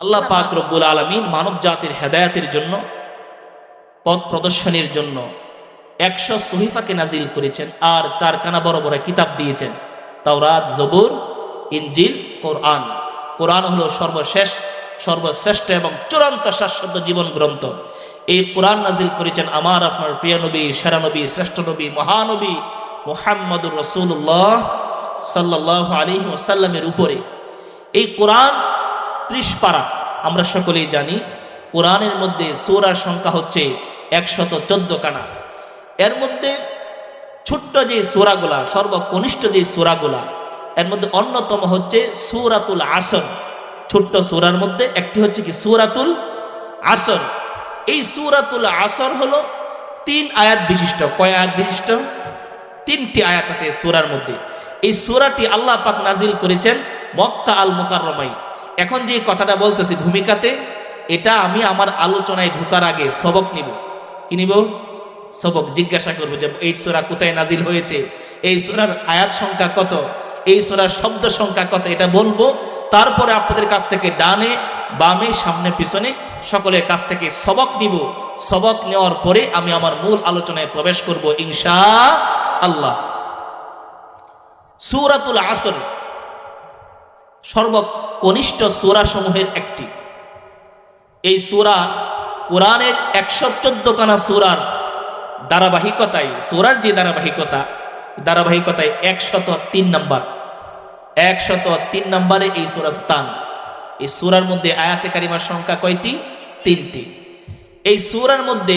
আল্লাহ পাক রব্বুল আলামিন মানব জাতির হেদায়েতের জন্য, পথ প্রদর্শনের জন্য 100 সহিফাকে নাজিল করেছেন আর 4 কানা বড় বড় কিতাব দিয়েছেন, তাওরাত, জবুর, ইনজিল, কোরআন। কোরআন হলো সর্বশেষ, সর্বশ্রেষ্ঠ এবং চূড়ান্ত শাশ্বত জীবন গ্রন্থ। এই কোরআন নাজিল করেছেন আমার আপনার প্রিয় নবী, সেরা নবী, শ্রেষ্ঠ নবী, মহানবী মুহাম্মদুর রাসূলুল্লাহ সাল্লাল্লাহু আলাইহি ওয়াসাল্লামের উপরে। এই কোরআন 30 পারা, আমরা সকলেই জানি। কোরআনের মধ্যে সূরার সংখ্যা হচ্ছে 114 কানা। এর মধ্যে ছোট্ট যে সূরাগুলা, সর্বকনিষ্ঠ যে সূরাগুলা, এর মধ্যে অন্যতম হচ্ছে সূরাতুল আসর। ছোট্ট সূরার মধ্যে একটি হচ্ছে কি সূরাতুল আসর। এই সূরাতুল আসর হলো 3 আয়াত বিশিষ্ট। কয় আয়াত বিশিষ্ট? 3টি আয়াত আছে এই সূরার মধ্যে। এই সূরাটি আল্লাহ পাক নাজিল করেছেন মক্কা আল মুকাররমায়। এখন যে কথাটা বলতেছি ভূমিকাতে, এটা আমি আমার আলোচনায় ঢোকার আগে সবক নিব। কি নিব? সবক। জিজ্ঞাসা করবো যে এই সূরা কোথায় নাজিল হয়েছে, এই সূরার আয়াত সংখ্যা কত, এই সূরার শব্দ সংখ্যা কত, এটা বলবো। তারপরে আপনাদের কাছ থেকে ডানে বামে সামনে পিছনে সকলের কাছ থেকে সবক নিব। সবক নেওয়ার পরে আমি আমার মূল আলোচনায় প্রবেশ করব ইনশাআল্লাহ। সূরাতুল আসর সর্বকনিষ্ঠ সূরা সমূহের একটি। এই সূরা কোরআনের 114 খানা সূরার ধারাবাহিকতায়, সূরার যে ধারাবাহিকতায় 103 নাম্বার, 103 নম্বরে এই সূরার স্থান। এই সূরার মধ্যে আয়াতে কারিমার সংখ্যা কয়টি? 3টি। এই সূরার মধ্যে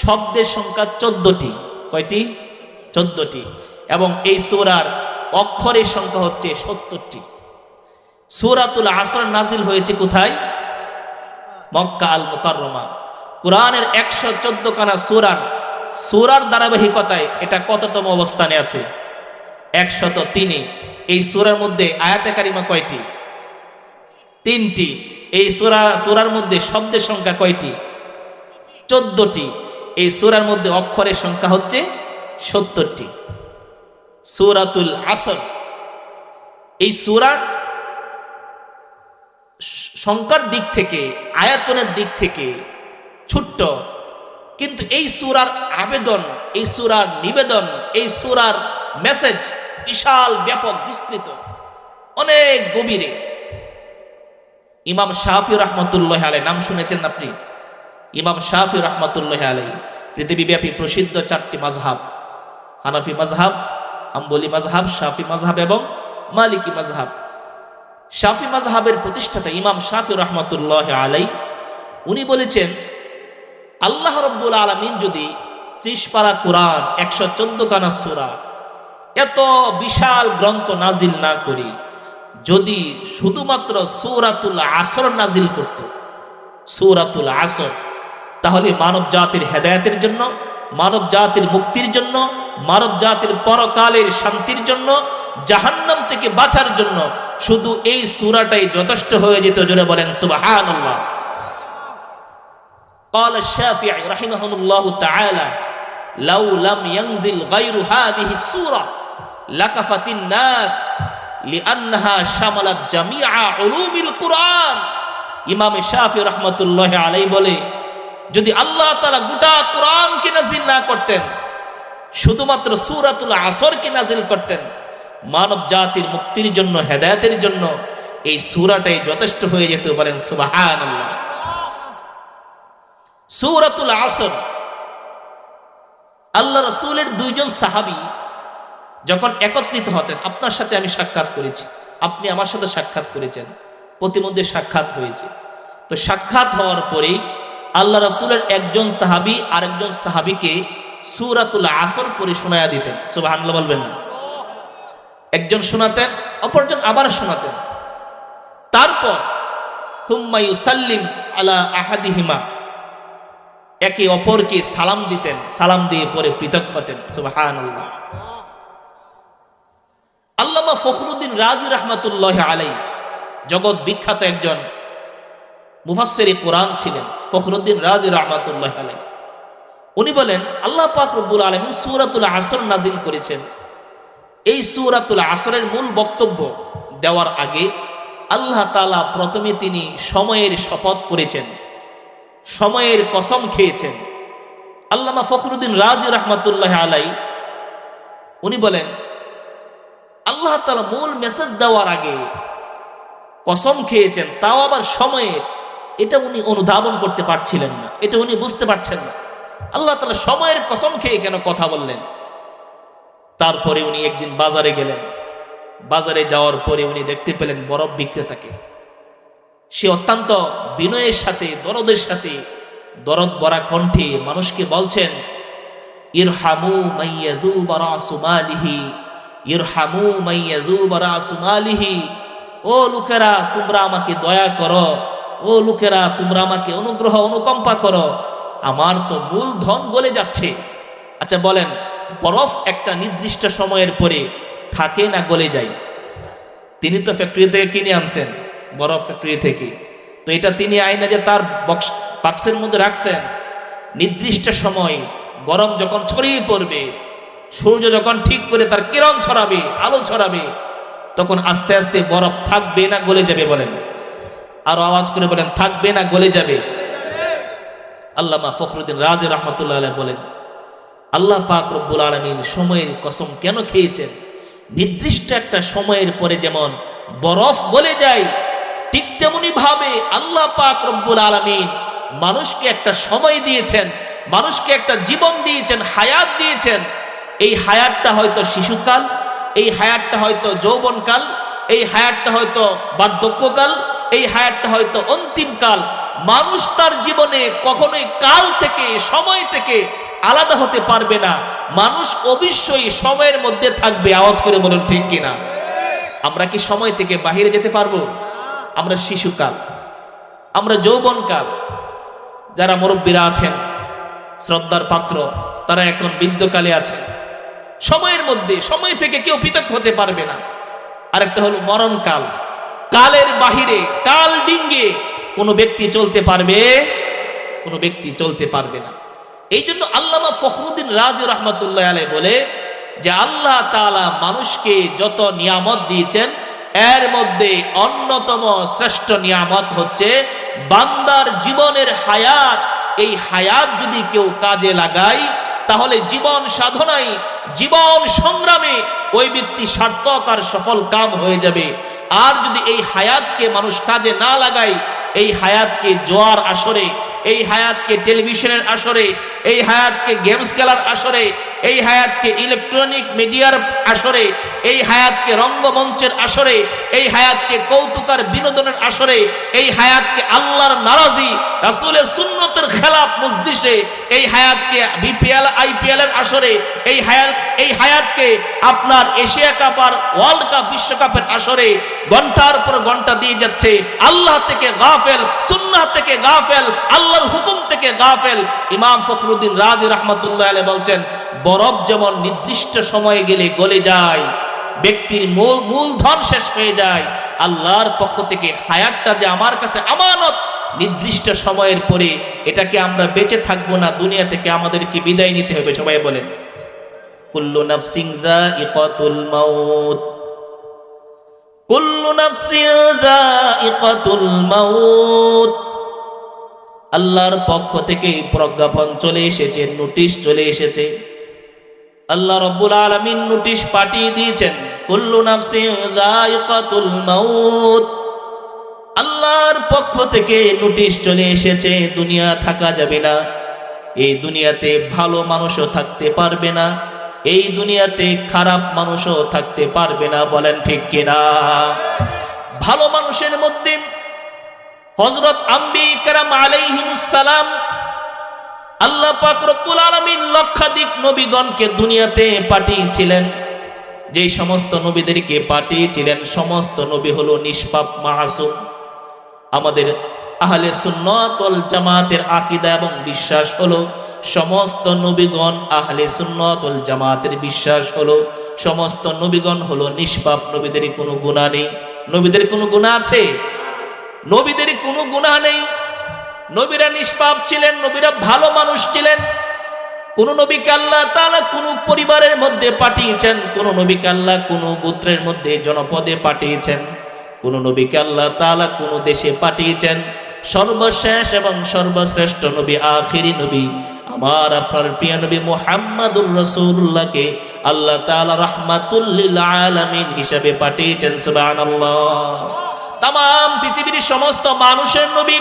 শব্দের সংখ্যা 14টি। কয়টি? 14টি। এবং এই সূরার অক্ষরের সংখ্যা হচ্ছে 70টি। সূরাতুল আসর নাজিল হয়েছে কোথায়? মক্কা আল মুকাররমা। কোরআনের 114 খানা সূরার ধারাবাহিকতায় এটা কততম অবস্থানে আছে? 103। এই সূরার মধ্যে আয়াতে কারিমা কয়টি? 3টি। এই সূরার মধ্যে শব্দের সংখ্যা কয়টি? 14টি। এই সূরার মধ্যে অক্ষরের সংখ্যা হচ্ছে 70টি। সূরাতুল আসর। এই সূরার সংখ্যার দিক থেকে, আয়াতনের দিক থেকে ছোট্ট, কিন্তু এই সূরার আবেদন, এই সূরার নিবেদন, এই সূরার মেসেজ বিশাল, ব্যাপক, বিস্তৃত, অনেক গভীরে। ইমাম শাফি রাহমাতুল্লাহি আলাইহি, নাম শুনেছেন আপনি? ইমাম শাফি রাহমাতুল্লাহি আলাইহি পৃথিবীব্যাপী প্রসিদ্ধ 4টি মাযহাব, হানাফি মাযহাব, হাম্বলি মাযহাব, শাফি মাযহাব এবং মালিকি মাযহাব। শাফি মাযহাবের প্রতিষ্ঠাতা ইমাম শাফি রাহমাতুল্লাহি আলাইহি উনি বলেছেন, আল্লাহ রাব্বুল আলামিন যদি 30 পারা কোরআন, 114 খানা সূরা, এত বিশাল গ্রন্থ নাজিল না করি, যদি শুধুমাত্র সূরাতুল আসর নাজিল করত, সূরাতুল আসর, তাহলে মানব জাতির হেদায়েতের জন্য, মানব জাতির মুক্তির জন্য, মানব জাতির পরকালের শান্তির জন্য, জাহান্নাম থেকে বাঁচার জন্য শুধু এই সূরাটাই যথেষ্ট হয়ে যেত। জোরে বলেন সুবহানাল্লাহ। قال الشافعي رحمه الله تعالى لو لم ينزل غير هذه السورة لكفت الناس لأنها شملت جميع علوم القرآن। ইমাম শাফি রাহমাতুল্লাহি আলাইহি বলে, যদি আল্লাহ তাআলা গোটা কোরআনকে নাজিল না করতেন, শুধুমাত্র সূরাতুল আসরকে নাজিল করতেন, মানব জাতির মুক্তির জন্য, হেদায়েতের জন্য এই সূরাটাই যথেষ্ট হয়ে যেত। বলেন সুবহানাল্লাহ। সূরাতুল আসর। আল্লাহ রাসূলের 2 জন সাহাবী যখন একত্রিত হতেন, আপনার সাথে আমি সাক্ষাৎ করেছি, আপনি আমার সাথে সাক্ষাৎ করেছেন, প্রতিমধ্যে সাক্ষাৎ হয়েছে। তো সাক্ষাৎ হওয়ার পরেই আল্লাহ রাসূলের একজন সাহাবী আরেকজন সাহাবীকে সূরাতুল আসর পড়ে শোনায়া দিতেন। সুবহানাল্লাহ বলবেন না? একজন শোনাতেন, অপরজন আবার শোনাতেন। তারপর থুম্মা ইউসাল্লিম আলা আহাদিহিমা, একে অপরকে সালাম দিতেন, সালাম দিয়ে পরে পৃথক হতেন। সুবহানাল্লাহ। আল্লামা ফখরুদ্দিন রাজি রাহমাতুল্লাহি আলাইহি জগৎ বিখ্যাত একজন মুফাসসিরে কোরআন ছিলেন, ফখরুদ্দিন রাজি রাহমাতুল্লাহি আলাইহি। উনি বলেন, আল্লাহ পাক রব্বুল আলামিন সূরাতুল আসর নাজিল করেছেন। এই সূরাতুল আসরের মূল বক্তব্য দেওয়ার আগে আল্লাহ তাআলা প্রথমে তিনি সময়ের শপথ করেছেন, সময়ের কসম খেয়েছেন। আল্লামা ফখরুদ্দিন রাজি রহমতুল্লাহ আলাই উনি বলেন, আল্লাহ তাআলা মূল মেসেজ দেওয়ার আগে কসম খেয়েছেন, তাও আবার সময়ের। এটা উনি অনুধাবন করতে পারছিলেন না, এটা উনি বুঝতে পারছেন না। আল্লাহ তাআলা সময়ের কসম খেয়ে কেন কথা বললেন? তারপরে উনি একদিন বাজারে গেলেন। বাজারে যাওয়ার পরে উনি দেখতে পেলেন বরফ বিক্রেতাকে। সে অত্যন্ত বিনয়ের সাথে, দরদের সাথে, দরদ ভরা কণ্ঠে মানুষকে বলছেন, ইরহামু মাইয়াযুবা রাসু মালিহি, ইরহামু মাইয়াযুবা রাসু মালিহি। ও লোকেরা, তোমরা আমাকে দয়া করো, ও লোকেরা তোমরা আমাকে অনুগ্রহ অনুকম্পা করো, আমার তো মূল ধন গলে যাচ্ছে। আচ্ছা বলেন, বরফ একটা নির্দিষ্ট সময়ের পরে থাকে না গলে যায়? তিনি তো ফ্যাক্টরি থেকে কিনে আনছেন, বরফ ফ্যাক্টরি থেকে, তো এটা তিনি আইনা যে তার বাক্সের মধ্যে রাখছেন। নির্দিষ্ট সময় গরম যখন ছড়িয়ে পড়বে, সূর্য যখন ঠিক করে তার কিরণ ছড়াবে, আলো ছড়াবে, তখন আস্তে আস্তে বরফ থাকবে না গলে যাবে? বলেন, আরো আওয়াজ করে বলেন, থাকবে না গলে যাবে? আল্লামা ফখরুদ্দিন রাজি রহমতুল্লাহ আলাইহি বলেন, আল্লাহ পাক রব্বুল আলামিন সময়ের কসম কেন খেয়েছেন? নির্দিষ্ট একটা সময়ের পরে যেমন বরফ গলে যায়, ঠিক তেমনি ভাবে আল্লাহ পাক রব্বুল আলামিন মানুষকে একটা সময় দিয়েছেন, মানুষকে একটা জীবন দিয়েছেন, হায়াত দিয়েছেন। এই হায়াতটা হয়তো শিশুকাল, এই হায়াতটা হয়তো যৌবনকাল, এই হায়াতটা হয়তো বার্ধক্যকাল, এই হায়াতটা হয়তো অন্তিমকাল। মানুষ তার জীবনে কখনোই কাল থেকে, সময় থেকে আলাদা হতে পারবে না। মানুষ অবশ্যই সময়ের মধ্যে থাকবে। আওয়াজ করে বলুন ঠিক কিনা? আমরা কি সময় থেকে বাহিরে যেতে পারবো? আমরা শিশুকাল, আমরা যৌবনকাল। যারা মুরব্বীরা আছেন, শ্রদ্ধার পাত্র, তারা এখন বৃদ্ধকালে আছেন। সময়ের মধ্যে, সময় থেকে কেউ পৃথক হতে পারবে না। আরেকটা হলো মরণকাল। কালের বাহিরে, কাল ডিঙ্গে কোনো ব্যক্তি চলতে পারবে? কোনো ব্যক্তি চলতে পারবে না। এই জন্য আল্লামা ফখরুদ্দিন রাজি রহমতুল্লাহ আলাইহি বলে যে আল্লাহ তাআলা মানুষকে যত নিয়ামত দিয়েছেন, এর মধ্যে অন্যতম শ্রেষ্ঠ নিয়ামত হচ্ছে বান্দার জীবনের হায়াত। এই হায়াত যদি কেউ কাজে লাগায়, তাহলে জীবন সাধনায়, জীবন সংগ্রামে ওই ব্যক্তি সার্থক আর সফল কাম হয়ে যাবে। আর যদি এই হায়াতকে মানুষ কাজে না লাগায়, এই হায়াতকে জোয়ার আসরে, এই হায়াতকে টেলিভিশনের আসরে, এই হায়াতকে গেমস খেলার আসরে, এই হায়াতকে ইলেকট্রনিক মিডিয়ার আসরে, এই হায়াতকে রঙ্গমঞ্চের আসরে, এই হায়াতকে কৌতুকার বিনোদনের আসরে, এই হায়াতকে আল্লাহর নারাজি, রাসূলের সুন্নতের খেলাফ মজলিসে, এই হায়াতকে বিপিএল আইপিএল এর আসরে, এই হায়াতকে আপনার এশিয়া কাপ আর ওয়ার্ল্ড কাপ, বিশ্বকাপের আসরে ঘন্টার পর ঘন্টা দিয়ে যাচ্ছে। আল্লাহ থেকে গাফেল, সুন্নাহ থেকে গাফেল, আল্লাহর হুকুম থেকে গাফেল। ইমাম ফখরুদ্দিন রাজি রহমতুল্লাহ আলাইহি বলছেন, বরফ যেমন নির্দিষ্ট সময়ে গেলে গলে যায়, ব্যক্তির মূলধন শেষ হয়ে যায়, আল্লাহর পক্ষ থেকে হায়াতটা যে আমার কাছে আমানত, নির্দিষ্ট সময়ের পরে এটাকে আমরা বেঁচে থাকবো না, দুনিয়া থেকে আমাদেরকে বিদায় নিতে হবে। সবাই বলেন, কুল্লু নাফসিন যায়িকাতুল মাউত, কুল্লু নাফসিন যায়িকাতুল মাউত। আল্লাহর পক্ষ থেকে প্রজ্ঞাপন চলে এসেছে, নোটিশ চলে এসেছে। আল্লাহ রাব্বুল আলামিন নোটিশ পাঠিয়ে দিয়েছেন, কুল্লু নাফসিন যায়িকাতুল মাউত। আল্লাহর পক্ষ থেকে নোটিশ চলে এসেছে, দুনিয়া থাকা যাবে না। এই দুনিয়াতে ভালো মানুষও থাকতে পারবে না, এই দুনিয়াতে খারাপ মানুষও থাকতে পারবে না। বলেন ঠিক কিনা? ভালো মানুষের মধ্যে হযরত আম্বিয়া কেরাম আলাইহিমুস সালাম, আল্লাহ পাক রব্বুল আলামিন লক্ষাধিক নবীগণকে দুনিয়াতে পাঠিয়েছিলেন। যেই সমস্ত নবীদেরকে পাঠিয়েছিলেন, সমস্ত নবী হলো নিষ্পাপ, মাসুম। আমাদের আহলে সুন্নাত ওয়াল জামাতের আকীদা এবং বিশ্বাস হলো, সমস্ত নবীগণ আহলে সুন্নাত ওয়াল জামাতের বিশ্বাস হলো সমস্ত নবীগণ হলো নিষ্পাপ, নবীদের কোনো গুনাহ নেই। নবীদের কোনো গুনাহ আছে? নবীদের কোনো গুনাহ নেই। নবীরা নিষ্পাপ ছিলেন, নবীরা ভালো মানুষ ছিলেন। কোন নবীকে আল্লাহ তাআলা কোন পরিবারের মধ্যে পাঠিয়েছেন, কোন নবীকে আল্লাহ কোন গোত্রের মধ্যে জনপদে পাঠিয়েছেন, কোন নবীকে আল্লাহ তাআলা কোন দেশে পাঠিয়েছেন, সর্বশেষ এবং সর্বশ্রেষ্ঠ নবী, আখিরি নবী আমার আপনার প্রিয় নবী মুহাম্মাদুর রাসূলুল্লাহকে আল্লাহ তাআলা রাহমাতুল লিল আলামিন হিসেবে পাঠিয়েছেন। সুবহানাল্লাহ। তামাম পৃথিবীর সমস্ত মানুষের নবী,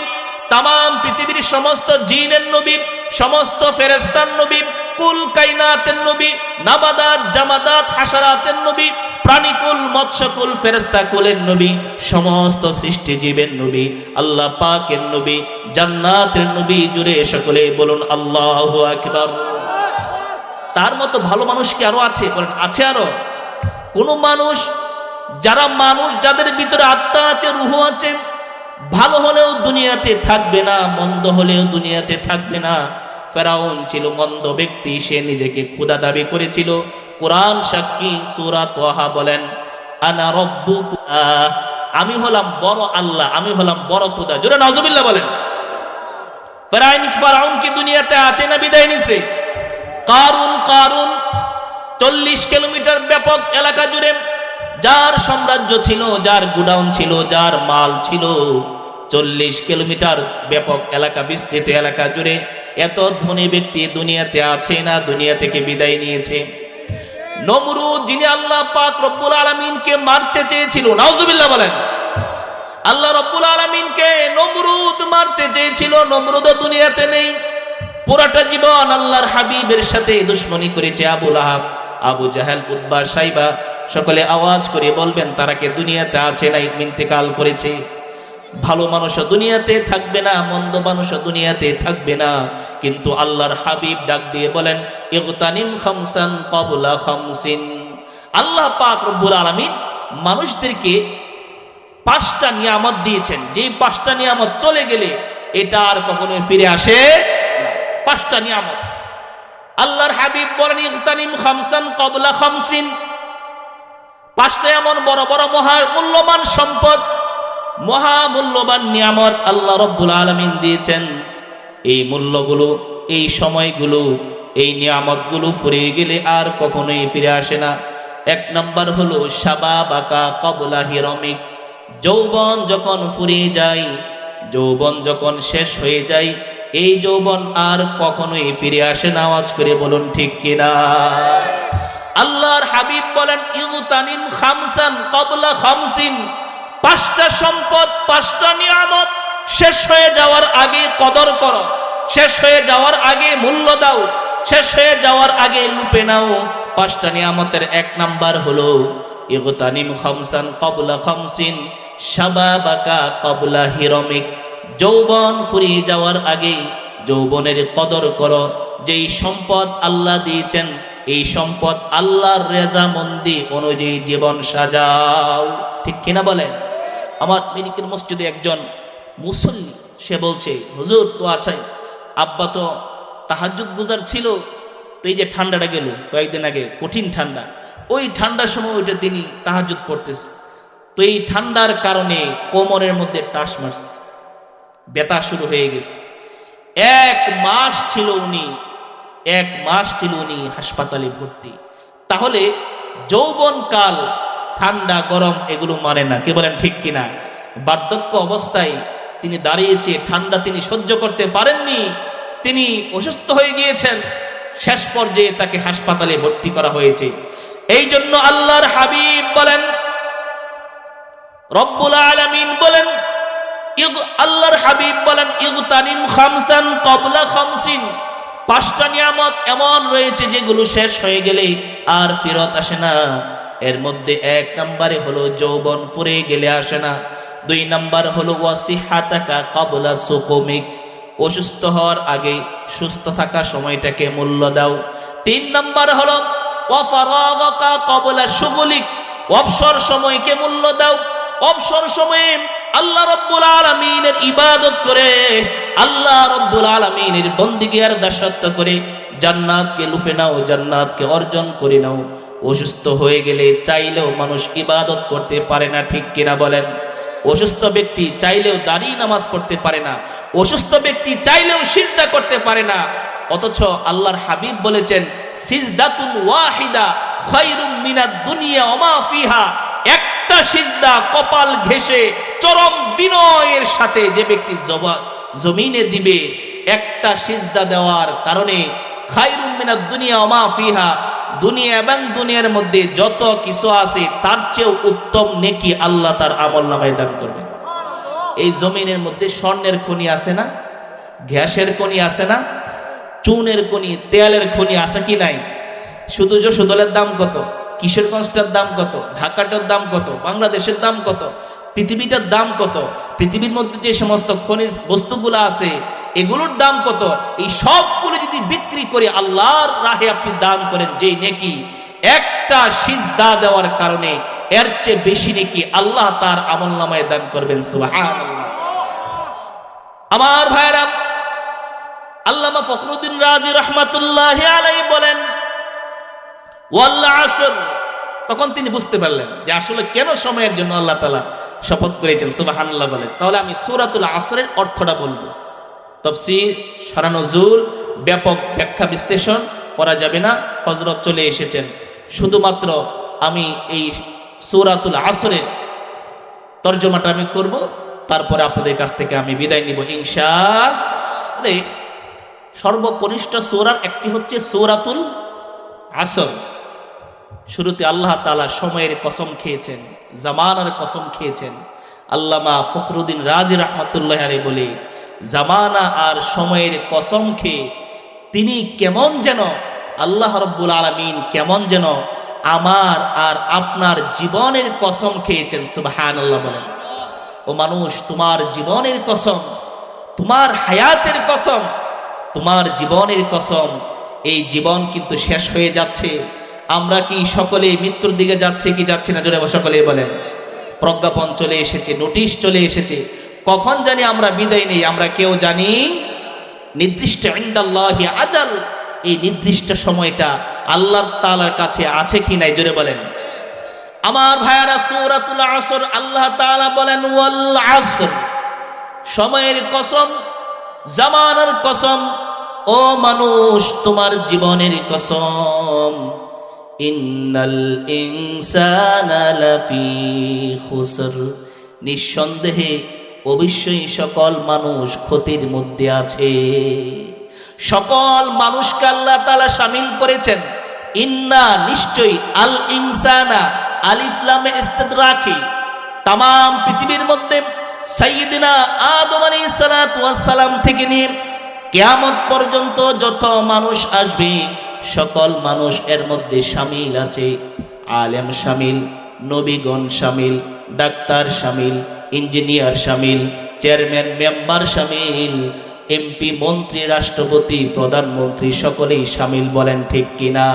তামাম পৃথিবীর সমস্ত জিনের নবী, সমস্ত ফেরেশতার নবী, কুল কায়নাতের নবী, নাবাদাত জামাদাত হাসারাতের নবী, প্রাণীকুল মৎস্যকুল ফেরেশতা কুলের নবী, সমস্ত সৃষ্টি জীবের নবী, আল্লাহ পাকের নবী, জান্নাতের নবী, জুড়ে সকলে বলুন আল্লাহু আকবার। তার মতো ভালো মানুষ কি আরো আছে? বলেন আছে আরো? কোন মানুষ, যারা মানুষ, যাদের ভিতরে আত্মা আছে, রূহ আছে, ভালো হলেও দুনিয়াতে থাকবে না, মন্দ হলেও দুনিয়াতে থাকবে না। ফেরাউন ছিল মন্দ ব্যক্তি, সে নিজেকে খোদা দাবি করেছিল। কোরআন সাক্ষী, সূরা তাহা বলেন আনা রাব্বুকা, আমি হলাম বড় আল্লাহ, আমি হলাম বড় খোদা। জোরে নাউজুবিল্লাহ বলেন। ফেরাউন কি দুনিয়াতে আছে না বিদায় নিছে? কারুন 40 কিলোমিটার ব্যাপক এলাকা জুড়ে যার সাম্রাজ্য ছিল, যার গুডাউন ছিল, যার মাল ছিল, 40 কিলোমিটার ব্যাপক এলাকা, বিস্তৃত এলাকা জুড়ে এত ধনী ব্যক্তি দুনিয়াতে আছে না দুনিয়া থেকে বিদায় নিয়েছে? নমরুদ, যিনি আল্লাহ পাক রব্বুল আলামিনকে মারতে চেয়েছিল, নাউজুবিল্লাহ বলেন, আল্লাহ রব্বুল আলামিনকে নমরুদ মারতে চেয়েছিল, নমরুদও দুনিয়াতে নেই। পুরাটা জীবন আল্লাহর হাবিবের সাথে দুশমনি করেছে আবু লাহাব, আবু জাহেল, উতবা, সাইবা, সকলে আওয়াজ করে বলবেন তারা কে দুনিয়াতে আছে না ইন্তেকাল করেছে। ভালো মানুষও দুনিয়াতে থাকবে না, মন্দ মানুষও দুনিয়াতে থাকবে না, কিন্তু আল্লাহর হাবিব ডাক দিয়ে বলেন ইগতানিম খামসান ক্বাবলা খামসিন। আল্লাহ পাক রব্বুল আলামিন মানুষদেরকে 5টা নিয়ামত দিয়েছেন, যেই 5টা নিয়ামত চলে গেলে এটা আর কখনোই ফিরে আসে না। 5টা নিয়ামত আল্লাহর হাবিব বলেন ইগতানিম খামসান ক্বাবলা খামসিন। 5টা এমন বড় বড় মহা মূল্যবান সম্পদ, মহামূল্যবান নিয়ামত আল্লাহ রব্বুল আলামিন দিয়েছেন। এই মূল্যগুলো, এই সময়গুলো, এই নিয়ামতগুলো ফুরিয়ে গেলে আর কখনোই ফিরে আসে না। 1 নাম্বার হলো শাবাবাকা ক্বাবলা হিরামিক। যৌবন যখন ফুরিয়ে যায়, যৌবন যখন শেষ হয়ে যায়, এই যৌবন আর কখনোই ফিরে আসে না। আওয়াজ করে বলুন ঠিক কিনা? আল্লাহর হাবিব বলেন ইগতানিম খামসান ক্বাবলা খামসিন। 5টা সম্পদ, 5টা নিয়ামত শেষ হয়ে যাওয়ার আগে কদর করো, শেষ হয়ে যাওয়ার আগে মূল্য দাও, শেষ হয়ে যাওয়ার আগে লুপে নাও। 5টা নিয়ামতের 1 নাম্বার হলো ইগতানিম খামসান ক্বাবলা খামসিন শাবাবাকা ক্বাবলা হিরামিক। যৌবন ফুরিয়ে যাওয়ার আগে যৌবনের কদর করো। যেই সম্পদ আল্লাহ দিয়েছেন, এই সম্পদ আল্লাহর রেজামন্দি অনুযায়ী জীবন সাজাও। ঠিক কিনা বলেন? আমার মেডিকেল মসজিদে একজন মুসল্লি, সে বলছে হুজুর তো আছে, আব্বা তো তাহাজ্জুদ গুজার ছিল, তো এই যে ঠান্ডাটা গেল কয়েকদিন আগে, কঠিন ঠান্ডা, ওই ঠান্ডার সময় ওইটা তিনি তাহাজ্জুদ পড়তেছে, তো এই ঠান্ডার কারণে কোমরের মধ্যে টাস মারছে, ব্যথা শুরু হয়ে গেছে। 1 মাস ছিল উনি হাসপাতালে ভর্তি। তাহলে যৌবনকাল ঠান্ডা গরম এগুলো মানে না, কে বলেন ঠিক কিনা? বার্ধক্য অবস্থায় তিনি দাঁড়িয়েছে, ঠান্ডা তিনি সহ্য করতে পারেননি, তিনি অসুস্থ হয়ে গিয়েছেন, শেষ পর্যায়ে তাকে হাসপাতালে ভর্তি করা হয়েছে। এই জন্য আল্লাহর হাবিব বলেন, রব্বুল আলামিন বলেন, আল্লাহর হাবিব বলেন ইগতানিম খামসান ক্বাবলা খামসিন। 5টা নিয়ামত এমন রয়েছে যেগুলো শেষ হয়ে গেলে আর ফেরত আসে না। এর মধ্যে 1 নম্বরে হলো যৌবন ফুরিয়ে গেলে আসে না। 2 নাম্বার হলো ওয়াসিহাতাকা ক্বাবলা সুকুমিক, অসুস্থ হওয়ার আগে সুস্থ থাকা সময়টাকে মূল্য দাও। 3 নাম্বার হলো ওয়াফারাগাকা ক্বাবলা শুগুলিক, অবসর সময়কে মূল্য দাও। অবসর সময়ে আল্লাহ রব্বুল আলামিনের ইবাদত করে, আল্লাহ রব্বুল আলামিনের বন্দেগী আর দাসত্ব করে জান্নাতকে লুফে নাও, জান্নাতকে অর্জন করে নাও। অসুস্থ হয়ে গেলে চাইলেও মানুষ ইবাদত করতে পারে না, ঠিক কিনা বলেন? অসুস্থ ব্যক্তি চাইলেও দাঁড়িয়ে নামাজ পড়তে পারে না, অসুস্থ ব্যক্তি চাইলেও সিজদা করতে পারে না। অথচ আল্লাহর হাবিব বলেছেন সিজদাতুন ওয়াহিদা খায়রুম মিনাদ দুনিয়া ওয়া মা ফিহা, একটা সিজদা কপাল ঘেঁষে চরম বিনয়ের সাথে যে ব্যক্তি জমিনে দিবে, একটা সিজদা দেওয়ার কারণে খায়রুম মিনাদ দুনিয়া ওয়া মা ফিহা, দুনিয়া এবং দুনিয়ার মধ্যে যত কিছু আছে তার চেয়েও উত্তম নেকি আল্লাহ তার আমলনামায় দান করবেন। এই জমিনের মধ্যে স্বর্ণের খনি আছে না, গ্যাসের খনি আছে না, চুনের খনি, তেলের খনি আছে কি নাই? শুধু যশোদলের দাম কত, কিশোরগঞ্জটার দাম কত, ঢাকাটার দাম কত, বাংলাদেশের দাম কত, পৃথিবীটার দাম কত, পৃথিবীর মধ্যে যে সমস্ত খনিজ বস্তুগুলো আছে এগুলোর দাম কত, এই সবগুলো যদি বিক্রি করে আল্লাহর রাহে আপনি দান করেন, যেই নেকি একটা সিজদা দেওয়ার কারণে এর চেয়ে বেশি নেকি আল্লাহ তার আমলনামায় দান করবেন। সুবহানাল্লাহ। আমার ভাইরা, আল্লামা ফখরুদ্দিন রাজি রাহমাতুল্লাহি আলাইহি বলেন ওয়াল আসর, তখন তিনি বুঝতে পারলেন যে আসলে কেন সময়ের জন্য আল্লাহ তাআলা শপথ করেছেন। সুবহানাল্লাহ বলেন। তাহলে আমি সূরাতুল আসরের অর্থটা বলবো। তাফসীর, শারা নুজুল, ব্যাপক ব্যাখ্যা বিশ্লেষণ করা যাবে না, হযরত চলে এসেছেন। শুধুমাত্র আমি এই সূরাতুল আসরের তরজমাটা আমি করব, তারপরে আপনাদের কাছ থেকে আমি বিদায় নিব ইনশাআল্লাহ। সর্বকনিষ্ঠ সূরার একটি হচ্ছে সূরাতুল আসর। শুরুতে আল্লাহ তাআলা সময়ের কসম খেয়েছেন, জামানার কসম খেয়েছেন। আল্লামা ফখরুদ্দিন রাজি রাহমাতুল্লাহি আলাইহি বলে, জামানা আর সময়ের কসম খেয়ে তিনি কেমন যেন, আল্লাহ রাব্বুল আলামিন কেমন যেন আমার আর আপনার জীবনের কসম খেয়েছেন। সুবহানাল্লাহ বলেন। ও মানুষ, তোমার জীবনের কসম, তোমার হায়াতের কসম, তোমার জীবনের কসম। এই জীবন কিন্তু শেষ হয়ে যাচ্ছে। আমরা কি সকলে মৃত্যুর দিকে যাচ্ছে কি যাচ্ছি না? জোরে সকলে বলেন। প্রজ্ঞাপন চলে এসেছে, নোটিশ চলে এসেছে, কখন জানি আমরা বিদায় নেই আমরা কেউ জানি। নির্দিষ্ট ইনদাল্লাহি আজাল, এই নির্দিষ্ট সময়টা আল্লাহ তাআলার কাছে আছে কি নাই? জোরে বলেন। আমার ভাইয়ারা, সূরাতুল আসর আল্লাহ তাআলা বলেন ওয়াল আসর, সময়ের কসম, জামানার কসম। ও মানুষ, তোমার জীবনের কসম। ইন্নাল ইনসানা লাফি খুসর, নিঃসন্দেহে অবশ্যই সকল মানুষ ক্ষতির মধ্যে আছে। সকল মানুষকে আল্লাহ তাআলা শামিল করেছেন। ইন্না, নিশ্চয়ই, আল ইনসানা, আলিফ লামে ইস্তিদরাকি, তাম পৃথিবীর মধ্যে সাইয়্যিদিনা আদম আলাইহিস সালাতু ওয়াস সালাম থেকে নিয়ে কিয়ামত পর্যন্ত যত মানুষ আসবে সকল মানুষ এর মধ্যে শামিল আছে। আলেম শামিল, নবীগণ শামিল, ডাক্তার শামিল, ইঞ্জিনিয়ার শামিল, চেয়ারম্যান মেম্বার শামিল, এমপি, মন্ত্রী, রাষ্ট্রপতি, প্রধানমন্ত্রী সকলেই শামিল। বলেন ঠিক কিনা?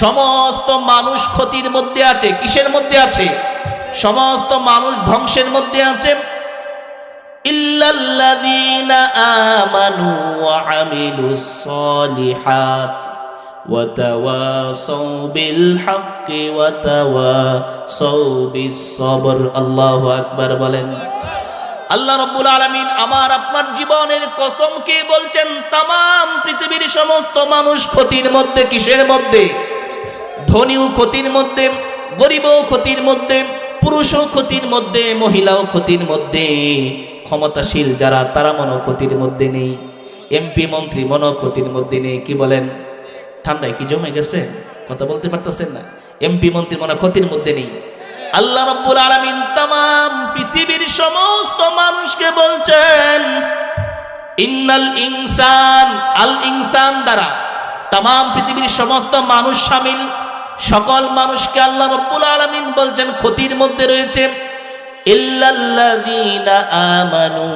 সমস্ত মানুষ ক্ষতির মধ্যে আছে। কিসের মধ্যে আছে? সমস্ত মানুষ ধ্বংসের মধ্যে আছে। ইল্লাল্লাযীনা আমানু ওয়া আমিলুস সালিহাত ওয়া তাওয়াসাউ বিল হাক্কি ওয়া তাওয়াসাউ বিস সবর। আল্লাহু আকবার বলেন। আল্লাহ রাব্বুল আলামিন আমার আপনার জীবনের কসম কে বলছেন? তাম পৃথিবীর সমস্ত মানুষ ক্ষতির মধ্যে। কিসের মধ্যে? ধনীও ক্ষতির মধ্যে, গরিবও ক্ষতির মধ্যে, পুরুষও ক্ষতির মধ্যে, মহিলাও ক্ষতির মধ্যে, ক্ষমতাশীল যারা তারা মনো ক্ষতির মধ্যে নেই, এমপি মন্ত্রী মনো ক্ষতির মধ্যে নেই। কি বলেন? ঠান্ডায় কি জমে গেছে? কথা বলতে পারতেছেন না? এমপি মন্ত্রী মনো ক্ষতির মধ্যে নেই। আল্লাহ রাব্বুল আলামিন তাম পৃথিবীর সমস্ত মানুষকে বলছেন ইন্নাল ইনসান, আল ইনসান দ্বারা তাম পৃথিবীর সমস্ত মানুষ শামিল। সকল মানুষকে আল্লাহ রাব্বুল আলামিন বলছেন ক্ষতির মধ্যে রয়েছে। ইল্লাল্লাযীনা আমানু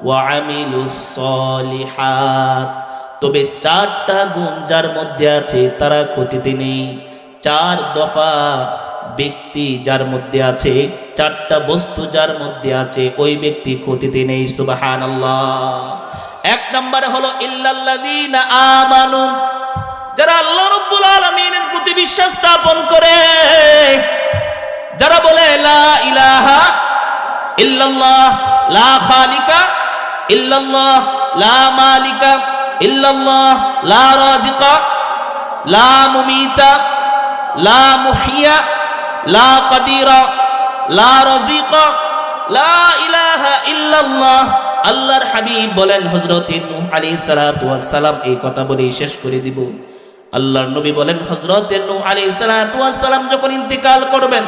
ওয়া আমিলুস সালিহাত, তবে চারটা গুণ যার মধ্যে আছে তারা ক্ষতিতে নেই। চার দফা ব্যক্তি যার মধ্যে আছে, চারটা বস্তু যার মধ্যে আছে, ওই ব্যক্তি ক্ষতিতে নেই। সুবহানাল্লাহ। এক নম্বরে হলো ইল্লাল্লাযীনা আমানু, যারা আল্লাহ রাব্বুল আলামিনের প্রতি বিশ্বাস স্থাপন করে, যারা বলে লা ইলাহা ইল্লাল্লাহ, লা খালিকা ইল্লাল্লাহ, লা মালিকা ইল্লাল্লাহ, লা রাযিকা, লা মুমিতা, লা মুহিয়া লা কাদিরা লা রাযিকা লা ইলাহা ইল্লাল্লাহ। আল্লাহর হাবিব বলেন, হযরত নূহ আলাইহিস সালাতু ওয়াস সালাম এই কথা বলেই শেষ করে দিব। আল্লাহর নবী বলেন, হযরত নূহ আলাইহিস সালাতু ওয়াস সালাম যখন ইন্তেকাল করবেন,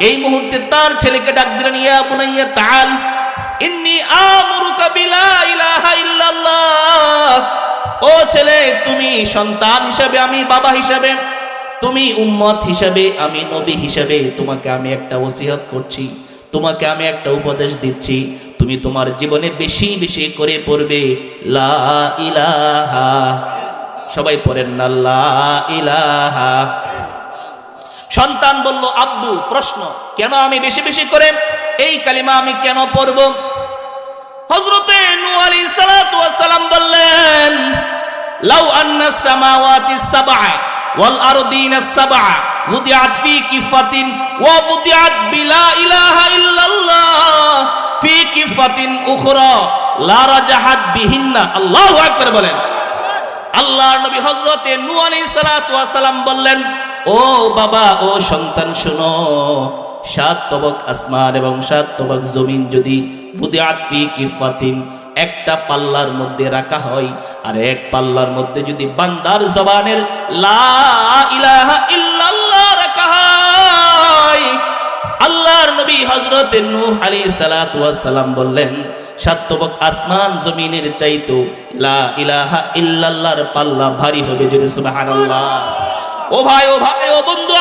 এই মুহূর্তে তার ছেলেকে ডাক দিলেন, ইয়া বুনাইয়া তাআল ইন্নী আমুরুকা বিলা ইলাহা ইল্লাল্লাহ। ও ছেলে, তুমি সন্তান হিসাবে, আমি বাবা হিসাবে, তুমি উম্মত হিসাবে, আমি নবী হিসাবে তোমাকে আমি একটা ওসিয়ত করছি, তোমাকে আমি একটা উপদেশ দিচ্ছি। তুমি তোমার জীবনে বেশি বেশি করে পড়বে লা ইলাহা। সবাই পড়েন না লা ইলাহা। সন্তান বলল, আব্বু প্রশ্ন, কেন আমি বেশি বেশি করে এই কালিমা আমি কেন পড়ব? হযরতে নূহ আলাইহিস সালাতু ওয়াস সালাম বললেন, লাউ আন্নাস সামাওয়াতিস সাবআ ওয়াল আরদিনাস সাবআ উদিআত ফি কিফাতিন ওয়া উদিআত বিলা ইলাহা ইল্লাল্লাহ ফি কিফাতিন উখরা লা রাজাহাত বিহিন্না। আল্লাহু আকবার বলেন। আল্লাহর নবী হযরতে নূহ আলাইহিস সালাতু ওয়াস সালাম বললেন, ও বাবা, ও সন্তান শোনো, 7 তবক আসমান এবং 7 তবক জমিন যদি উদিআত ফি কিফাতিন একটা পাল্লার মধ্যে রাখা হয়, আর এক পাল্লার মধ্যে যদি বান্দার জবানের লা ইলাহা ইল্লাল্লাহ রাখা হয়, আল্লাহর নবী হযরত নূহ আলাইহিস সালাতু ওয়াস সালাম বললেন, 7 তবক আসমান জমিনের চাইতো লা ইলাহা ইল্লাল্লাহর পাল্লা ভারী হবে। যদি সুবহানাল্লাহ। ও ভাই, ও ভাই, ও বন্ধু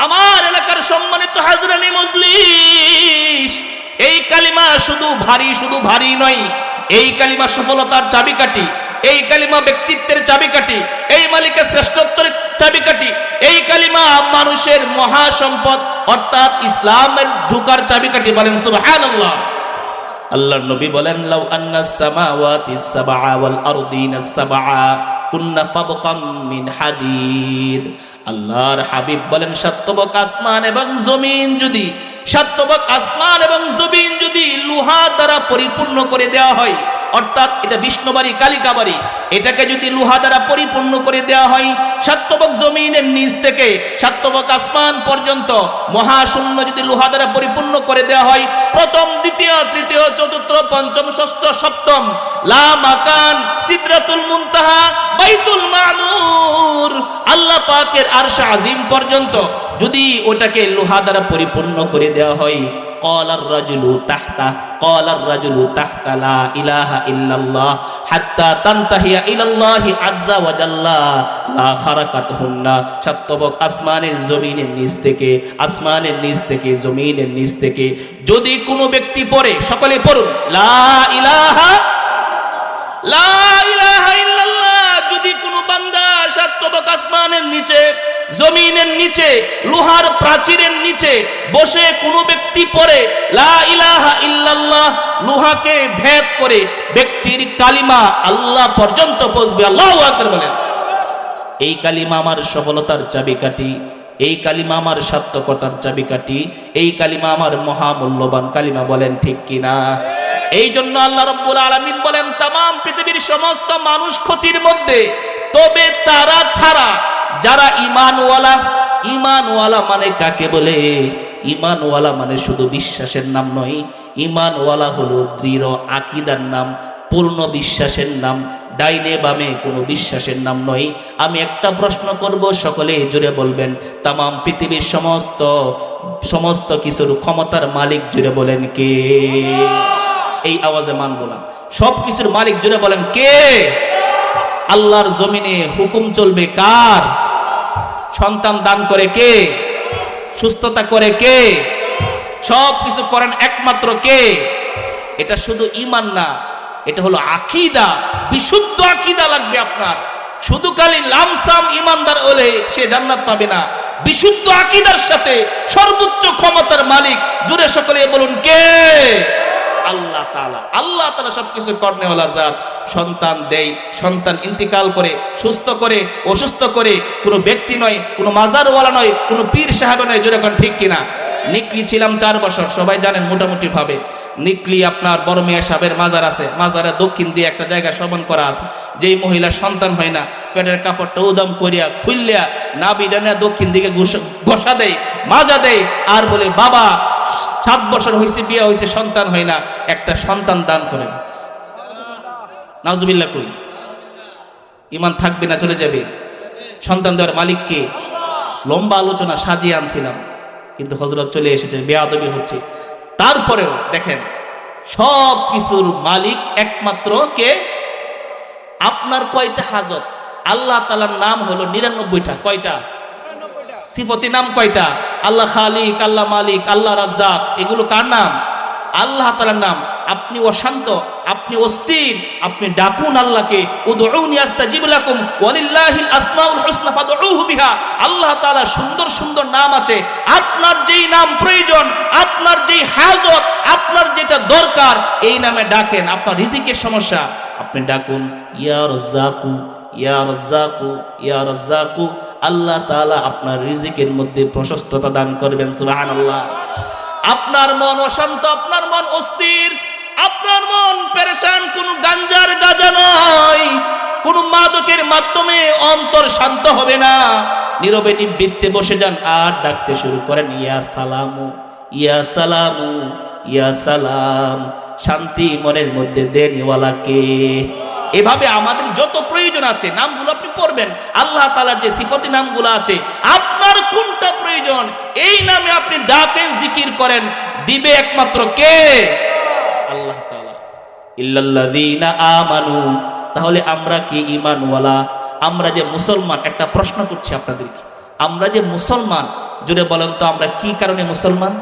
আমার এলাকার সম্মানিত হাজরানি মজলিস, এই কালিমা শুধু ভারী নয়, এই কালিমা সফলতার চাবিকাঠি, এই কালিমা ব্যক্তিত্বের চাবিকাঠি, এই মালিকের শ্রেষ্ঠত্বের চাবিকাঠি, এই কালিমা মানুষের মহাসম্পদ অর্থাৎ ইসলামের ঢোকার চাবিকাঠি। বলেন সুবহানাল্লাহ। আল্লাহর নবী বলেন, লাউ আন্নাস সামাওয়াতিস সাবআ ওয়াল আরদিনাস সাবআ কুন্না ফাবকাম মিন হাদিদ। আল্লাহর হাবিব বলেন, 7 তবক আসমান এবং জমিন যদি, 7 তবক আসমান এবং জমিন যদি লোহা দ্বারা পরিপূর্ণ করে দেওয়া হয়, অর্থাৎ এটা বিষ্ণুবাড়ি কালিকাবাড়ি, এটাকে যদি লোহা দ্বারা পরিপূর্ণ করে দেওয়া হয়, 7 তবক জমিনের নিচ থেকে 7 তবক আসমান পর্যন্ত মহাশূন্য যদি লোহা দ্বারা পরিপূর্ণ করে দেওয়া হয়, প্রথম দ্বিতীয় তৃতীয় চতুর্থ পঞ্চম ষষ্ঠ সপ্তম লা মাকান সিদরাতুল মুনতাহা বাইতুল মামুর আল্লাহ পাকের আরশ আজিম পর্যন্ত যদি ওটাকে লোহা দ্বারা পরিপূর্ণ করে দেওয়া হয়, قال الرجل تحت لا إله إلا الله حتى تنتهي إلى الله عز وجل لا خرقتهن। 7 তবক আসমানের জমিনের নিচ থেকে, আসমানের নিচ থেকে, জমিনের নিচ থেকে যদি কোনো ব্যক্তি পড়ে, সকলে পড়ুন লা ইলাহা ইল্লাল্লাহ, যদি কোনো বান্দা 7 তবক আসমানের নিচে, জমিনের নিচে, লোহার প্রাচীরের নিচে বসে কোনো ব্যক্তি পড়ে লা ইলাহা ইল্লাল্লাহ, লোহাকে ভেদ করে ব্যক্তির কালিমা আল্লাহ পর্যন্ত পৌঁছবে। আল্লাহু আকবার বলেন। এই কালিমা আমার সফলতার চাবিকাঠি, এই কালিমা আমার সার্থকতার চাবিকাঠি, এই কালিমা আমার মহামূল্যবান কালিমা। বলেন ঠিক কিনা? এই জন্য আল্লাহ রাব্বুল আলামিন বলেন, তামাম পৃথিবীর সমস্ত মানুষ ক্ষতির মধ্যে, তবে তারা ছাড়া যারা ঈমানওয়ালা। ঈমানওয়ালা মানে কাকে বলে? ঈমানওয়ালা মানে শুধু বিশ্বাসের নাম নয়, ঈমানওয়ালা হলো দৃঢ় আকীদার নাম, পূর্ণ বিশ্বাসের নাম, ডাইনে বামে কোনো বিশ্বাসের নাম নয়। আমি একটা প্রশ্ন করব, সকলে জুড়ে বলবেন, তামাম পৃথিবীর সমস্ত কিছুর ক্ষমতার মালিক জুড়ে বলেন কে? এই আওয়াজে মানব না। সব কিছুর মালিক জুড়ে বলেন কে? আল্লাহর জমিনে হুকুম চলবে কার? সন্তান দান করে কে? সুস্থতা করে কে? সব কিছু করেন একমাত্র কে? এটা শুধু ঈমান না, এটা হলো আকীদা। বিশুদ্ধ আকীদা লাগবে আপনার। শুধু খালি লামসাম ঈমানদার হলে সে জান্নাত পাবে না। বিশুদ্ধ আকীদার সাথে সর্বোচ্চ ক্ষমতার মালিক জুড়ে সকলে বলুন কে? আল্লাহ তাআলা। আল্লাহ তাআলা সবকিছু করনেওয়ালা জাত। সন্তান দেয়, সন্তান ইন্তিকাল করে, সুস্থ করে, অসুস্থ করে, কোনো ব্যক্তি নয়, কোনো মাজারওয়ালা নয়, কোনো পীর সাহেব নয়। যেরকম ঠিক কিনা? নিকলি ছিলাম 4 বছর, সবাই জানেন মোটামুটি ভাবে। নিকলি আপনার বড় মিয়া সাহেবের মাজার আছে, মাজারের দক্ষিণ দিয়ে একটা জায়গা শোভন করা আছে। যেই মহিলার সন্তান হয় না, ফেরের কাপড়টা উদাম করিয়া খুললিয়া নাভি ডানে দক্ষিণ দিকে ঘষা দেয়, মাজা দেয়, আর বলে বাবা 7 বছর হয়েছে, বিয়ে হয়েছে, সন্তান হয় না, একটা সন্তান দান করেন। নাউজুবিল্লাহ কই? ইমান থাকবে না, চলে যাবে। সন্তান দেওয়ার মালিক কে? লম্বা আলোচনা সাজিয়ে আনছিলাম, কিন্তু হযরত চলে এসেছে, বেয়াদবি হচ্ছে। তারপরেও দেখেন, সব কিছুর মালিক একমাত্র কে? আপনার কয়টা হাজত? আল্লাহ তাআলার নাম হলো 99টা। কয়টা? সিফতি নাম কয়টা? আল্লাহ খালিক, আল্লাহ মালিক, আল্লাহ রাজ্জাক, এগুলো কার নাম? আল্লাহ তাআলার নাম। আপনি অশান্ত, আপনি অস্থির, আপনি ডাকুন আল্লাহকে। উদউনি আস্তাজিব লাকুম ওয়ালিল্লাহিল আসমাউল হুসনা ফাদউহু বিহা। আল্লাহ তাআলা সুন্দর সুন্দর নাম আছে। আপনার যেই নাম প্রয়োজন, আপনার যেই হাজত, আপনার যেটা দরকার, এই নামে ডাকেন। আপনার রিজিকের সমস্যা, আপনি ডাকুন ইয়া রাজ্জাকু, ইয়া রাজ্জাকু, ইয়া রাজ্জাকু। আল্লাহ তাআলা আপনার রিজিকের মধ্যে প্রশস্ততা দান করবেন। সুবহানাল্লাহ। আপনার মন অশান্ত, আপনার মন অস্থির, আপনার মন পেরেশান, কোন গাঞ্জার গাজা নয়, কোন মাদকের মাধ্যমে অন্তর শান্ত হবে না। নীরবে নিবৃত্তে বসে যান আর ডাকতে শুরু করেন ইয়া সালামু, ইয়া সালামু, ইয়া সালাম। শান্তি মনের মধ্যে দেনওয়ালাকে। এভাবে আমাদের যত প্রয়োজন আছে নামগুলো আপনি পড়বেন। আল্লাহ তাআলার যে সিফতি নামগুলো আছে, আপনার কোনটা প্রয়োজন, এই নামে আপনি ডাকেন, জিকির করেন, দিবে একমাত্র কে? আল্লাহ তাআলা। ইল্লাল্লাযীনা আমানু। তাহলে আমরা কি ঈমানওয়ালা? আমরা যে মুসলমান, একটা প্রশ্ন করছি আপনাদেরকে, আমরা যে মুসলমান, জোরে বলেন তো আমরা কি কারণে মুসলমান?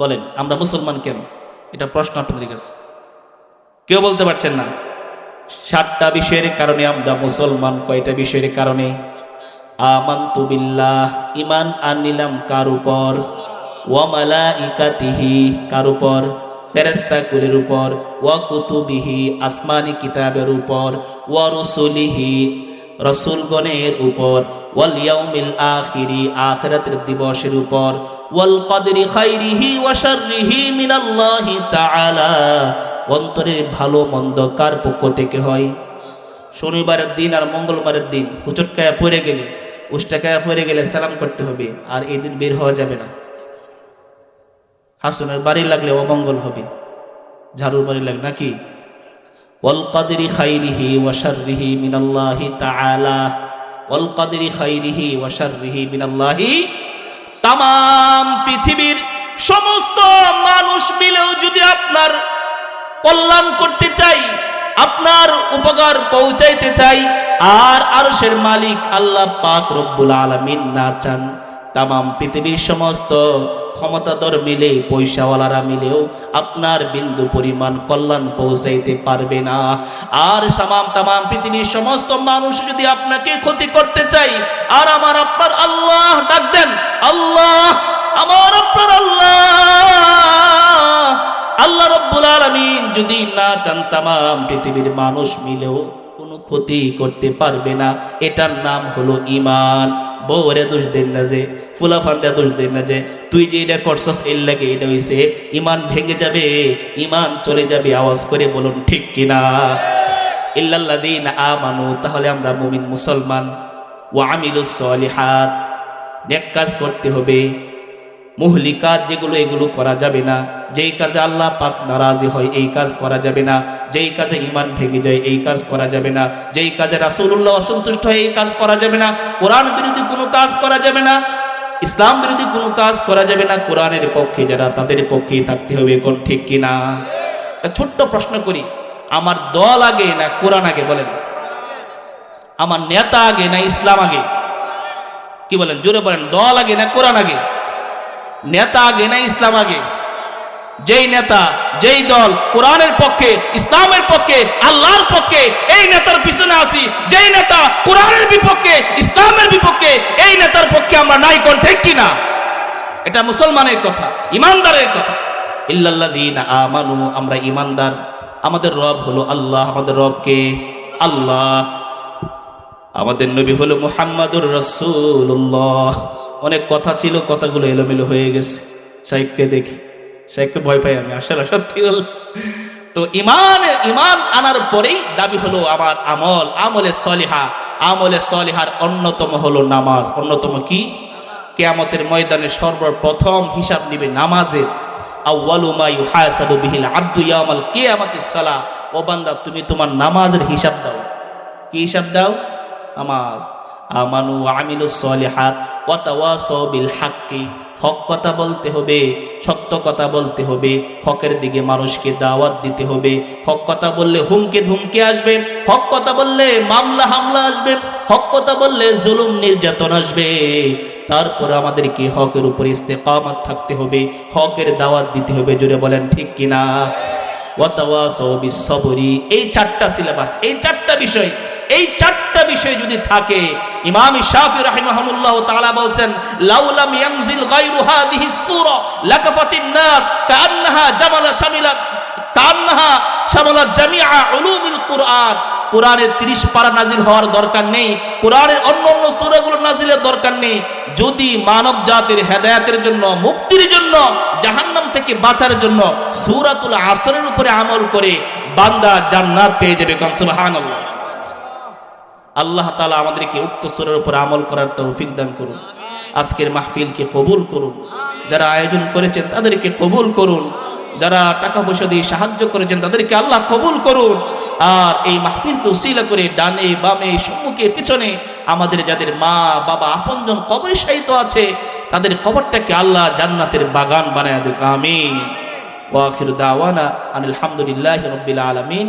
বলেন, আমরা মুসলমান কেন? এটা প্রশ্ন আপনাদের কাছে। কেউ বলতে পারছেন না? 7টা বিষয়ের কারণে আমরা মুসলমান। কয়টা বিষয়ের কারণে? আমানতু বিল্লাহ, ঈমান আনিলাম কার উপর? ওয়া মালাইকাতিহি, কার উপর? ফেরেশতাকুলের উপর। ওয়া কুতুবিহি, আসমানি কিতাবের উপর। ওয়া রুসুলিহি, রাসূলগণের উপর। ওয়াল ইয়াউমিল আখিরি, আখিরাতের দিবসের উপর। ওয়াল কদরি খাইরিহি ওয়া শাররিহি মিনাল্লাহি তাআলা। অন্তরের ভালো মন্দ কার পক্ষ থেকে হয়? শনিবারের দিন আর মঙ্গলবারের দিন হুচটকায়া পড়ে গেলে, উষ্টাকায়া পড়ে গেলে সালাম করতে হবে, আর এই দিন বের হওয়া যাবে না। হাসনের বাড়ি লাগলে অমঙ্গল হবে, ঝাড়ুর বাড়ি লাগলে নাকি? ওয়াল কদরি খাইরিহি ওয়া শাররিহি মিনাল্লাহি তাআলা। ওয়াল কদরি খাইরিহি ওয়া শাররিহি মিনাল্লাহি। তামাম পৃথিবীর সমস্ত মানুষ মিলেও যদি আপনার কল্যাণ করতে চাই, আপনার উপকার পৌঁছাইতে চাই, আর আরশের মালিক আল্লাহ পাক রব্বুল আলামিন না চান, তামাম পৃথিবীর সমস্ত ক্ষমতাধর মিলে, পয়সাওয়ালারা মিলেও আপনার বিন্দু পরিমাণ কল্যাণ পৌঁছাইতে পারবে না। আর তামাম পৃথিবীর সমস্ত মানুষ যদি আপনাকে ক্ষতি করতে চাই, আর আমার আপনার আল্লাহ ডাক দেন, আল্লাহ, আমার আপনার আল্লাহ, আল্লাহ রব্বুল আলামিন যদি না চান, তামাম পৃথিবীর মানুষ মিলেও কোনো ক্ষতি করতে পারবে না। এটার নাম হলো ঈমান। বউরে দোষ দেন না যে, ফুলাফানরা দোষ দেন না যে, তুই যে এটা করছস এর লাগে এটা হইছে। ঈমান ভেঙে যাবে, ঈমান চলে যাবে। আওয়াজ করে বলুন ঠিক কিনা? ইল্লাল্লাযীনা আমানু। তাহলে আমরা মুমিন, মুসলমান। ওয়া আমিলুস সলিহাত, নেক কাজ করতে হবে। মুহলিকাত যেগুলো, এগুলো করা যাবে না। যেই কাজে আল্লাহ পাক নারাজি হয় এই কাজ করা যাবে না। যেই কাজে ঈমান ভেঙে যায় এই কাজ করা যাবে না। যেই কাজে রাসূলুল্লাহ অসন্তুষ্ট হয় এই কাজ করা যাবে না। কোরআন বিরোধী কোনো কাজ করা যাবে না। ইসলাম বিরোধী কোনো কাজ করা যাবে না। কোরআনের পক্ষে যারা, তাদের পক্ষেই থাকতে হবে। কোন ঠিক কিনা? ছোট্ট প্রশ্ন করি, আমার দল আগে না কোরআন আগে? বলেন। আমার নেতা আগে না ইসলাম আগে? কি বলেন? জোরে বলেন। দল আগে না কোরআন আগে? নেতা আগে না ইসলাম আগে? যেই নেতা, যেই দল কোরআনের পক্ষে, ইসলামের পক্ষে, আল্লাহর পক্ষে, এই নেতার পিছনে আসি। যেই নেতা কোরআনের বিপক্ষে, ইসলামের বিপক্ষে, এই নেতার পক্ষে আমরা নাই। কোন ঠিক কিনা? এটা মুসলমানের কথা, ইমানদারের কথা। ইল্লাল্লাযীনা আমানু, আমরা ইমানদার। আমাদের রব হলো আল্লাহ। আমাদের রবকে আল্লাহ। আমাদের নবী হলো মুহাম্মাদুর রাসূলুল্লাহ। অনেক কথা ছিল, কথাগুলো এলোমেলো হয়ে গেছে। শাইখকে দেখি, শাইখকে ভয় পাই আমি, আসলে সত্যি হল। তো ঈমান আনার পরেই দাবি হলো আমার আমলে সলিহা। আমলে সলিহার অন্যতম হলো নামাজ। অন্যতম কি? কিয়ামতের ময়দানে সর্বপ্রথম হিসাব নিবে নামাজের। আউয়ালু মা ইউহাসাবু বিহিল আবদু ইয়াউমাল কিয়ামাতিস সালাহ। ও বান্দা, তুমি তোমার নামাজের হিসাব দাও। কি হিসাব দাও? নামাজ। আমানু ওয়া আমিলুস সলিহাত ওয়া তাওয়াসাউ বিল হাক্কি। হক কথা বলতে হবে, সত্য কথা বলতে হবে, হকের দিকে মানুষকে দাওয়াত দিতে হবে। হক কথা বললে হুমকে ধুমকে আসবে, হক কথা বললে মামলা হামলা আসবে, হক কথা বললে জুলুম নির্যাতন আসবে। তারপর আমাদেরকে হকের উপরে ইস্তেকামত থাকতে হবে, হকের দাওয়াত দিতে হবে। জোরে বলেন ঠিক কিনা? ওয়াতাওয়াসাউ বিস সবরি। এই চারটা সিলেবাস, এই চারটা বিষয়, এই চারটা বিষয় যদি থাকে, ইমাম শাফি রাহিমাহুল্লাহ তাআলা বলছেন, লাউলাম ইয়ানজিল গায়রু হাদিহি সূরা লাকাফাতিন নাস কান্নাহা জামালা শামিলা কান্নাহা শামালা জামিআ উলুমিল কুরআন। কোরআনের 30 পারা নাজিল হওয়ার দরকার নেই, কোরআনের অন্য অন্য সূরাগুলো নাজিলের দরকার নেই। যদি মানব জাতির হেদায়েতের জন্য, মুক্তির জন্য, জাহান্নাম থেকে বাঁচার জন্য সূরাতুল আসরের উপরে আমল করে বান্দা জান্নাত পেয়ে যাবে। সুবহানাল্লাহ। আল্লাহ তাআলা আমাদেরকে উক্ত সূরার উপর আমল করার তৌফিক দান করুন। আজকের মাহফিলকে কবুল করুন। যারা আয়োজন করেছেন তাদেরকে কবুল করুন। যারা টাকা পয়সা দিয়ে সাহায্য করেছেন তাদেরকে আল্লাহ কবুল করুন। আর এই মাহফিলকে উসিলা করে ডানে বামে সম্মুখে পিছনে আমাদের যাদের মা বাবা আপনজন কবরে শায়িত আছে, তাদের কবরটাকে আল্লাহ জান্নাতের বাগান বানায় দেখ। আমিন। ওয়া আখিরু দাওয়ানা আনিল হামদুলিল্লাহি রাব্বিল আলামিন।